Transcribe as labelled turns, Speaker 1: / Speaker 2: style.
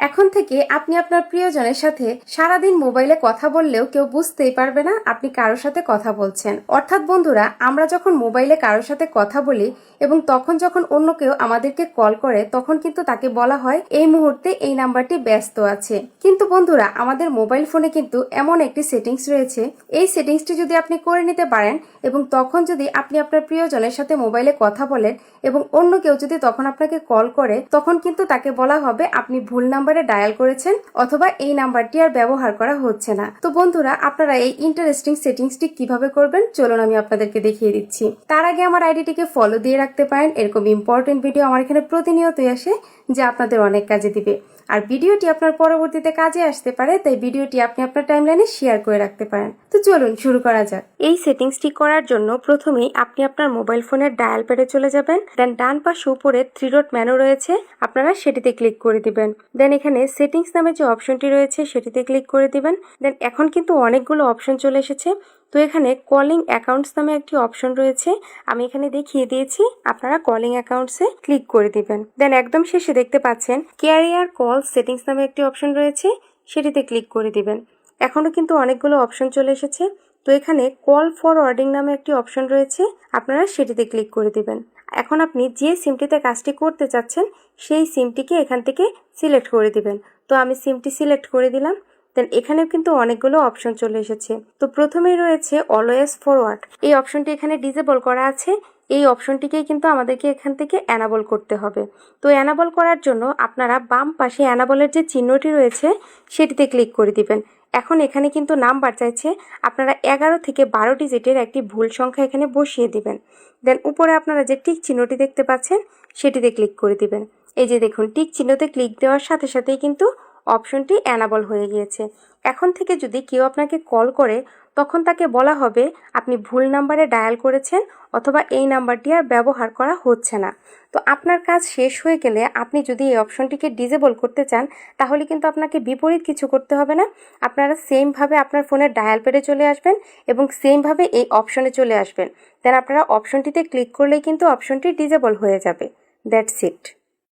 Speaker 1: এখন থেকে আপনি আপনার প্রিয়জনের সাথে সারাদিন মোবাইলে কথা বললেও কেউ বুঝতেই পারবে না আপনি কারোর সাথে কথা বলছেন। অর্থাৎ বন্ধুরা, আমরা যখন মোবাইলে কারোর সাথে কথা বলি এবং তখন যখন অন্য কেউ আমাদেরকে কল করে তখন কিন্তু তাকে বলা হয় এই মুহূর্তে এই নাম্বারটি ব্যস্ত আছে। কিন্তু বন্ধুরা, আমাদের মোবাইল ফোনে কিন্তু এমন একটি সেটিংস রয়েছে, এই সেটিংসটি যদি আপনি করে নিতে পারেন এবং তখন যদি আপনি আপনার প্রিয়জনের সাথে মোবাইলে কথা বলেন এবং অন্য কেউ যদি তখন আপনাকে কল করে তখন কিন্তু তাকে বলা হবে আপনি ভুল নাম্বারে ডায়াল করেছেন অথবা এই নাম্বারটি আর ব্যবহার করা হচ্ছে না। তো বন্ধুরা, আপনারা এই ইন্টারেস্টিং সেটিংসটি কিভাবে করবেন চলুন আমি আপনাদেরকে দেখিয়ে দিচ্ছি। তার আগে আমার আইডিটিকে ফলো দিয়ে রাখতে পারেন, এরকম ইম্পর্টেন্ট ভিডিও আমার এখানে প্রতিনিয়তই আসে যা আপনাদের অনেক কাজে দিবে। আর ভিডিওটি আপনার পরবর্তীতে কাজে আসতে পারে, তাই ভিডিওটি আপনি আপনার টাইমলাইনে শেয়ার করে রাখতে পারেন। তো চলুন শুরু করা যাক। এই সেটিংসটি করার জন্য প্রথমেই আপনি আপনার মোবাইল ফোনের ডায়াল প্যাডে চলে যাবেন। দেন ডান পাশে উপরে 3 ডট মেনু রয়েছে, আপনারা সেটিতে ক্লিক করে দিবেন। দেন এখানে সেটিংস নামে যে অপশনটি রয়েছে সেটিতে ক্লিক করে দিবেন। দেন এখন কিন্তু অনেকগুলো অপশন চলে এসেছে। তো এখানে কলিং অ্যাকাউন্টস নামে একটি অপশন রয়েছে, আমি এখানে দেখিয়ে দিয়েছি, আপনারা কলিং অ্যাকাউন্টসে ক্লিক করে দিবেন। দেন একদম শেষে দেখতে পাচ্ছেন ক্যারিয়ার কল সেটিংস নামে একটি অপশন রয়েছে, সেটিতে ক্লিক করে দিবেন। এখনো কিন্তু অনেকগুলো অপশন চলে এসেছে। তো এখানে কল ফরওয়ার্ডিং নামে একটি অপশন রয়েছে, আপনারা সেটিতে ক্লিক করে দিবেন। এখন আপনি যে সিমটিতে কাজটি করতে চাচ্ছেন সেই সিমটিকে এখান থেকে সিলেক্ট করে দিবেন। তো আমি সিমটি সিলেক্ট করে দিলাম। দেন এখানেও কিন্তু অনেকগুলো অপশন চলে এসেছে। তো প্রথমেই রয়েছে অলওয়েজ ফরওয়ার্ড, এই অপশনটি এখানে ডিসেবল করা আছে। এই অপশনটিকেই কিন্তু আমাদেরকে এখান থেকে অ্যানাবল করতে হবে। তো অ্যানাবল করার জন্য আপনারা বাম পাশে অ্যানাবলের যে চিহ্নটি রয়েছে সেটিতে ক্লিক করে দিবেন। এখন এখানে কিন্তু নাম্বার চাইছে, আপনারা 11 থেকে 12 ডিজিটের একটি ভুল সংখ্যা এখানে বসিয়ে দিবেন। দেন উপরে আপনারা যে টিক চিহ্নটি দেখতে পাচ্ছেন সেটিতে ক্লিক করে দিবেন। এই যে দেখুন, টিক চিহ্নতে ক্লিক দেওয়ার সাথে সাথেই কিন্তু অপশনটি অ্যানাবল হয়ে গিয়েছে। এখন থেকে যদি কেউ আপনাকে কল করে তখন তাকে বলা হবে আপনি ভুল নাম্বারে ডায়াল করেছেন অথবা এই নাম্বারটি আর ব্যবহার করা হচ্ছে না। তো আপনার কাজ শেষ হয়ে গেলে আপনি যদি এই অপশনটিকে ডিসেবল করতে চান তাহলে কিন্তু আপনাকে বিপরীত কিছু করতে হবে না, আপনারা সেমভাবে আপনার ফোনের ডায়াল প্যাডে চলে আসবেন এবং সেমভাবে এই অপশনে চলে আসবেন। দেন আপনারা অপশনটিতে ক্লিক করলেই কিন্তু অপশনটি ডিসেবল হয়ে যাবে। That's it.